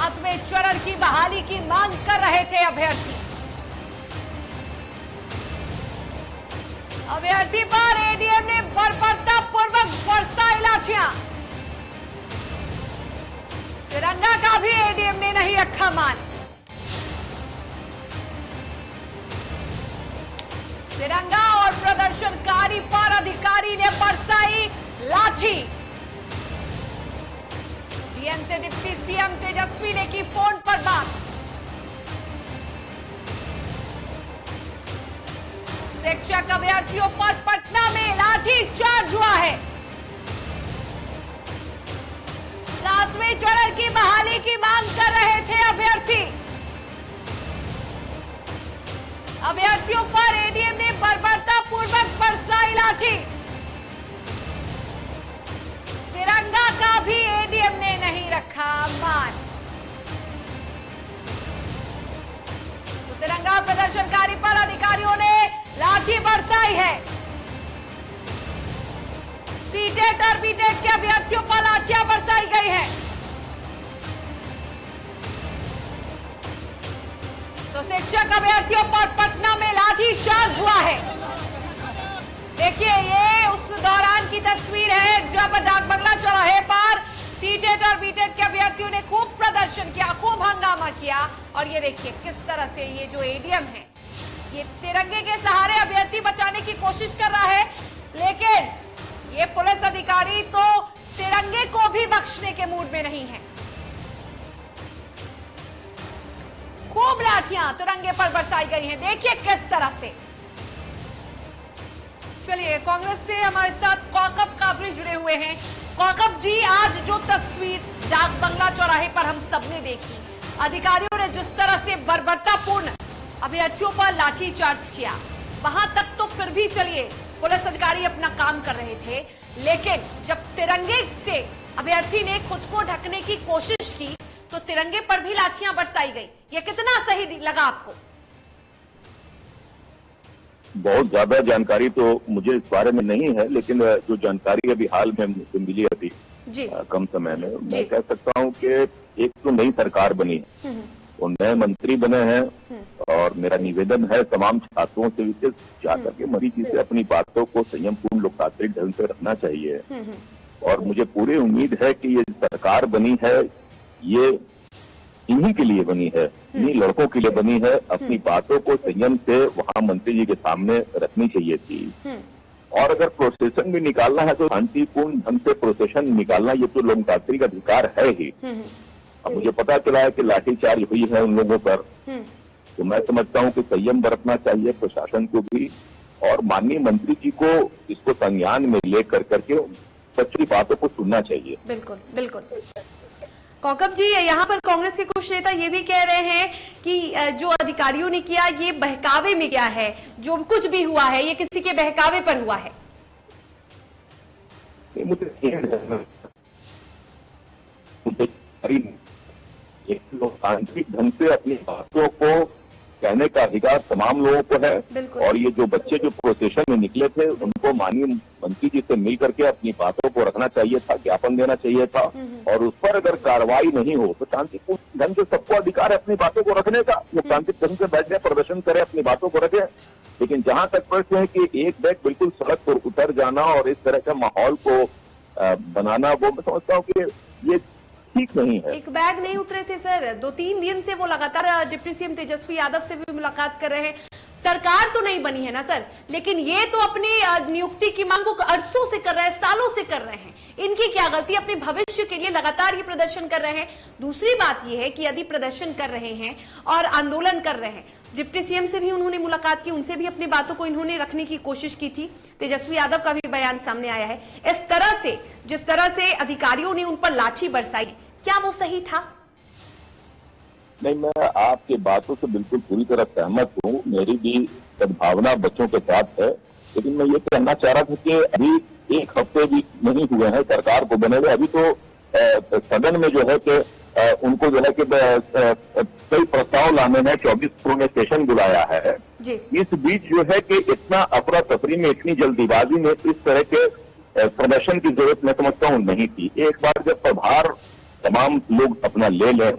सातवें चरण की बहाली की मांग कर रहे थे अभ्यर्थी पर एडीएम ने बर्बरतापूर्वक बरसाई लाठियां। तिरंगा का भी एडीएम ने नहीं रखा मान। तिरंगा और प्रदर्शनकारी पर अधिकारी ने बरसाई लाठी। डीएम से डिप्टी सीएम तेजस्वी ने की फोन पर बात। शिक्षक अभ्यर्थियों पर पटना में लाठी चार्ज हुआ है। सातवें चरण की बहाली की मांग कर रहे थे अभ्यर्थियों पर एडीएम ने बर्बरतापूर्वक बरसाई लाठी। तिरंगा का भी एडीएम ने नहीं रखा मान। तो तिरंगा प्रदर्शनकारी पर अधिकारियों ने लाठी बरसाई है। सीटेट और बीटेट के अभ्यर्थियों पर लाठियां बरसाई गई है। तो शिक्षक अभ्यर्थियों पर पटना में लाठी चार्ज हुआ है। देखिए ये उस दौरान की तस्वीर है जब डाक बंगला चौराहे पर सीटेट और बीटेट के अभ्यर्थियों ने खूब प्रदर्शन किया, खूब हंगामा किया। और ये देखिए किस तरह से ये जो एडीएम है ये तिरंगे के सहारे अभ्यर्थी बचाने की कोशिश कर रहा है, लेकिन ये पुलिस अधिकारी तो तिरंगे को भी बख्शने के मूड में नहीं है। खूब लाठियां तिरंगे पर बरसाई गई हैं। देखिए किस तरह से। चलिए कांग्रेस से हमारे साथ कौकब कादरी जुड़े हुए हैं। कौकब जी, आज जो तस्वीर डाक बंगला चौराहे पर हम सबने देखी, अधिकारियों ने जिस तरह से बर्बरतापूर्ण अभ्यर्थियों पर लाठी चार्ज किया, वहां तक तो फिर भी चलिए पुलिस अधिकारी अपना काम कर रहे थे, लेकिन जब तिरंगे से अभ्यर्थी ने खुद को ढकने की कोशिश की तो तिरंगे पर भी लाठियां बरसाई गई। ये कितना सही लगा आपको? बहुत ज्यादा जानकारी तो मुझे इस बारे में नहीं है, लेकिन जो जानकारी अभी हाल में मुझे मिली अभी कम समय में, मैं कह सकता हूं कि एक तो नई सरकार बनी है और नए मंत्री बने हैं और मेरा निवेदन है तमाम छात्रों से विशेष जाकर के मरीज जी से अपनी बातों को संयमपूर्ण लोकतांत्रिक ढंग से रखना चाहिए। और मुझे पूरी उम्मीद है कि ये सरकार बनी है ये इन्हीं के लिए बनी है, इन्हीं लड़कों के लिए बनी है। अपनी बातों को संयम से वहां मंत्री जी के सामने रखनी चाहिए थी। और अगर प्रोसेशन भी निकालना है तो शांतिपूर्ण ढंग से प्रोसेशन निकालना ये तो लोकतांत्रिक अधिकार है ही। अब मुझे पता चला है कि लाठीचार्ज हुई है उन लोगों पर, तो मैं समझता हूं कि संयम बरतना चाहिए प्रशासन को भी और माननीय मंत्री जी को इसको संज्ञान में लेकर करके सच्ची बातों को सुनना चाहिए। बिल्कुल बिल्कुल। कौकब जी, यहाँ पर कांग्रेस के कुछ नेता ये भी कह रहे हैं कि जो अधिकारियों ने किया ये बहकावे में गया है, जो कुछ भी हुआ है ये किसी के बहकावे पर हुआ है। एक लोकतांत्रिक ढंग से अपनी बातों को कहने का अधिकार तमाम लोगों को है। और ये जो बच्चे जो प्रोसेशन में निकले थे उनको माननीय मंत्री जी से मिल करके अपनी बातों को रखना चाहिए था, ज्ञापन देना चाहिए था। और उस पर अगर कार्रवाई नहीं हो तो शांतिपूर्ण ढंग से सबको अधिकार है अपनी बातों को रखने का, लोकतांत्रिक ढंग से बैठने प्रदर्शन करे, अपनी बातों को रखे। लेकिन जहां तक प्रश्न है कि एक बैग बिल्कुल सड़क पर उतर जाना और इस तरह का माहौल को बनाना, वो मैं समझता हूँ कि ये ठीक नहीं है। एक बैग नहीं उतरे थे सर, 2-3 दिन से वो लगातार डिप्टी सीएम तेजस्वी यादव से भी मुलाकात कर रहे हैं। सरकार तो नहीं बनी है ना सर, लेकिन ये तो अपनी नियुक्ति की मांग को अरसों से कर रहे हैं, सालों से कर रहे हैं। इनकी क्या गलती? अपने भविष्य के लिए लगातार ये प्रदर्शन कर रहे हैं। दूसरी बात ये है कि यदि प्रदर्शन कर रहे हैं और आंदोलन कर रहे हैं, डिप्टी सीएम से भी उन्होंने मुलाकात की, उनसे भी अपनी बातों को इन्होंने रखने की कोशिश की थी। तेजस्वी यादव का भी बयान सामने आया है। इस तरह से जिस तरह से अधिकारियों ने उन पर लाठी बरसाई, क्या वो सही था? नहीं, मैं आपकी बातों से बिल्कुल पूरी तरह सहमत हूँ। मेरी भी सद्भावना बच्चों के साथ है, लेकिन मैं ये कहना चाह रहा था कि अभी 1 हफ्ते भी नहीं हुए हैं सरकार को बने हुए। अभी तो सदन में जो है कि उनको जो है कि कई प्रस्ताव लाने में 24 पूर्ण सेशन बुलाया है। इस बीच जो है कि इतना अफरा तफरी में, इतनी जल्दीबाजी में इस तरह के प्रदर्शन की जरूरत मैं समझता हूँ नहीं थी। एक बार जब प्रभार तमाम लोग अपना ले लें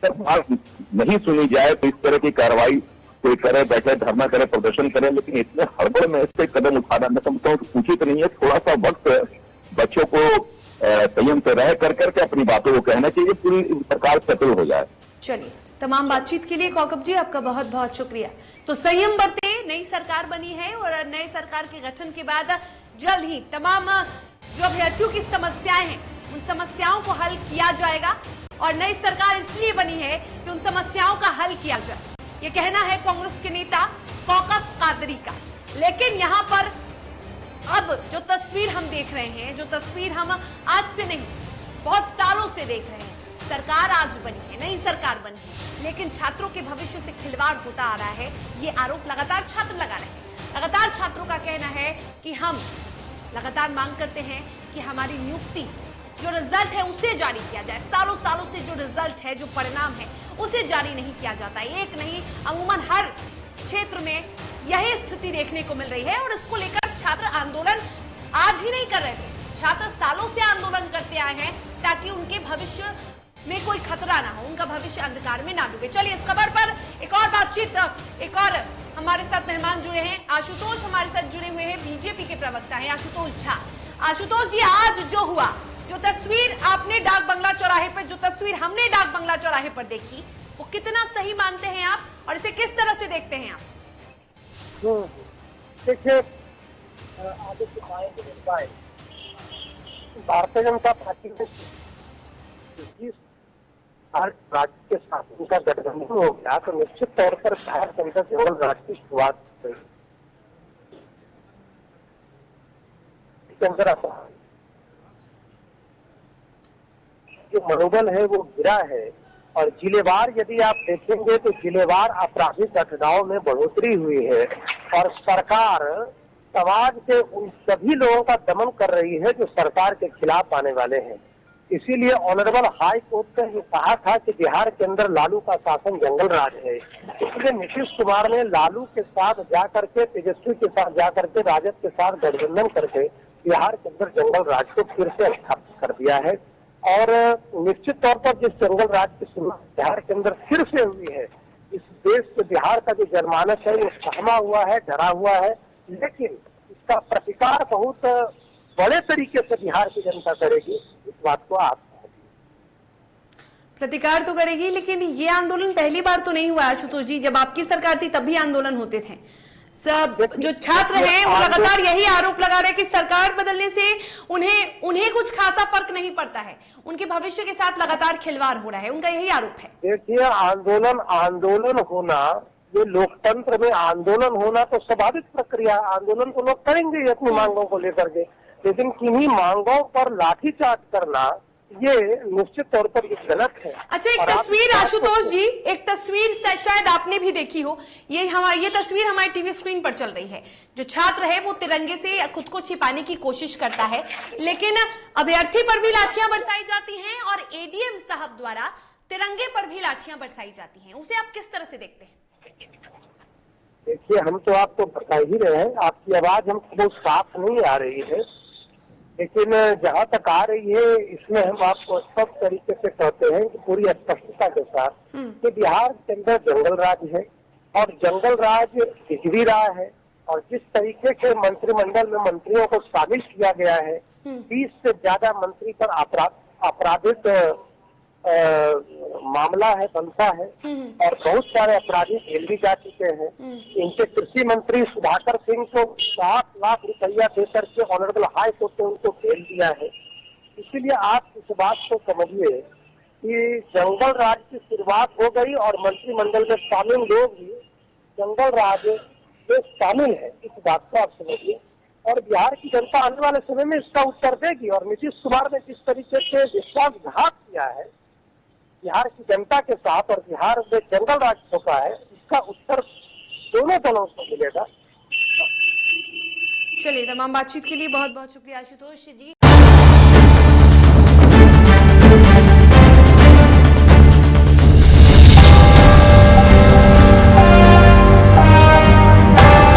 तक बात नहीं सुनी जाए तो इस तरह की कार्रवाई कोई करे, बैठे धरना करे, प्रदर्शन करे, लेकिन इतने हड़बड़ में इस पे कदम उठाना मैं समझता हूँ उचित नहीं है। थोड़ा सा वक्त बच्चों को संयम से रह करके अपनी बातों को कहना चाहिए, पूरी सरकार सेटल हो जाए। चलिए, तमाम बातचीत के लिए कौकब जी आपका बहुत बहुत शुक्रिया। तो संयम बरते, नई सरकार बनी है और नई सरकार के गठन के बाद जल्द ही तमाम जो अभ्यर्थियों की समस्याएं हैं उन समस्याओं को हल किया जाएगा और नई सरकार इसलिए बनी है कि उन समस्याओं का हल किया जाए, ये कहना है कांग्रेस के नेता कौकब कादरी का। लेकिन यहाँ पर अब जो तस्वीर हम देख रहे हैं, जो तस्वीर हम आज से नहीं बहुत सालों से देख रहे हैं, सरकार आज बनी है, नई सरकार बनी है, लेकिन छात्रों के भविष्य से खिलवाड़ होता आ रहा है, ये आरोप लगातार छात्र लगा रहे हैं। लगातार छात्रों का कहना है कि हम लगातार मांग करते हैं कि हमारी नियुक्ति जो रिजल्ट है उसे जारी किया जाए। सालों सालों से जो रिजल्ट है, जो परिणाम है, उसे जारी नहीं किया जाता। एक नहीं, अमूमन हर क्षेत्र में यही स्थिति देखने को मिल रही है और इसको लेकर छात्र आंदोलन आज ही नहीं कर रहे थे, छात्र सालों से आंदोलन करते आए हैं ताकि उनके भविष्य में कोई खतरा ना हो, उनका भविष्य अंधकार में ना डूबे। चलिए, इस खबर पर एक और बातचीत, एक और हमारे साथ मेहमान जुड़े हैं। आशुतोष हमारे साथ जुड़े हुए हैं, बीजेपी के प्रवक्ता हैं आशुतोष झा। आशुतोष जी, आज जो हुआ, जो तस्वीर आपने डाक बंगला चौराहे पर, जो तस्वीर हमने डाक बंगला चौराहे पर देखी, वो कितना सही मानते हैं आप और इसे किस तरह से देखते हैं आप? देखिए, भारतीय जनता पार्टी में हर राज्य के साथ उनका गठबंधन हो गया तो निश्चित तौर पर बिहार के अंदर जंगल राज की शुरुआत हुई। इसके अंदर जो मनोबल है वो गिरा है और जिलेवार यदि आप देखेंगे तो जिलेवार आपराधिक घटनाओं में बढ़ोतरी हुई है और सरकार समाज के उन सभी लोगों का दमन कर रही है जो सरकार के खिलाफ आने वाले हैं। इसीलिए ऑनरेबल हाई कोर्ट ने ये कहा था कि बिहार के अंदर लालू का शासन जंगल राज है। इसलिए नीतीश कुमार ने लालू के साथ जाकर के, तेजस्वी के साथ जाकर के, राजद के साथ गठबंधन करके बिहार के अंदर जंगल राज को फिर से स्थापित कर दिया है और निश्चित तौर पर जिस जंगल राज की शुरुआत बिहार के अंदर फिर से हुई है, इस देश से बिहार का जो जनमानस है वो सहमा हुआ है, डरा हुआ है, लेकिन इसका प्रतिकार बहुत बड़े तरीके से बिहार की जनता करेगी, इस बात को आप प्रतिकार तो करेगी। लेकिन ये आंदोलन पहली बार तो नहीं हुआ आशुतोष जी, जब आपकी सरकार थी तब भी आंदोलन होते थे। सब जो छात्र हैं वो लगातार यही आरोप लगा रहे हैं कि सरकार बदलने से उन्हें कुछ खासा फर्क नहीं पड़ता है, उनके भविष्य के साथ लगातार खिलवाड़ हो रहा है, उनका यही आरोप है। देखिए, आंदोलन होना, ये लोकतंत्र में आंदोलन होना तो स्वाभाविक प्रक्रिया, आंदोलन तो लोग करेंगे अपनी मांगों को लेकर के, लेकिन किन्हीं मांगों पर लाठीचार्ज करना ये निश्चित तौर पर ये गलत है। अच्छा, एक तस्वीर आशुतोष जी, एक तस्वीर शायद आपने भी देखी हो, ये तस्वीर हमारे टीवी स्क्रीन पर चल रही है। जो छात्र है वो तिरंगे से खुद को छिपाने की कोशिश करता है, लेकिन अभ्यर्थी पर भी लाठियां बरसाई जाती हैं और एडीएम साहब द्वारा तिरंगे पर भी लाठियां बरसाई जाती हैं। उसे आप किस तरह से देखते हैं? देखिए, हम तो आपको बता ही रहे हैं, आपकी आवाज हमको बहुत साफ नहीं आ रही है, लेकिन जहाँ तक आ रही है इसमें हम आपको स्पष्ट तरीके से कहते हैं कि पूरी स्पष्टता के साथ कि बिहार के अंदर जंगल राज है और जंगल राज दिख भी रहा है और जिस तरीके से मंत्रिमंडल में मंत्रियों को शामिल किया गया है, 20 से ज्यादा मंत्री पर आपराधिक मामला है, बनता है और बहुत सारे अपराधी जेल भी जा चुके हैं। इनके कृषि मंत्री सुधाकर सिंह को 7 लाख रुपया देकर के ऑनरेबल हाई कोर्ट ने उनको जेल दिया है। इसीलिए आप इस बात को समझिए कि जंगल राज की शुरुआत हो गई और मंत्रिमंडल में शामिल लोग भी जंगल राज में शामिल है, इस बात को आप समझिए और बिहार की जनता आने वाले समय में इसका उत्तर देगी। और नीतीश कुमार ने जिस तरीके से विश्वासघात किया है बिहार की जनता के साथ और बिहार में जंगल राज होता है, इसका उत्तर दोनों दलों को मिलेगा। चलिए, तमाम बातचीत के लिए बहुत बहुत शुक्रिया आशुतोष जी।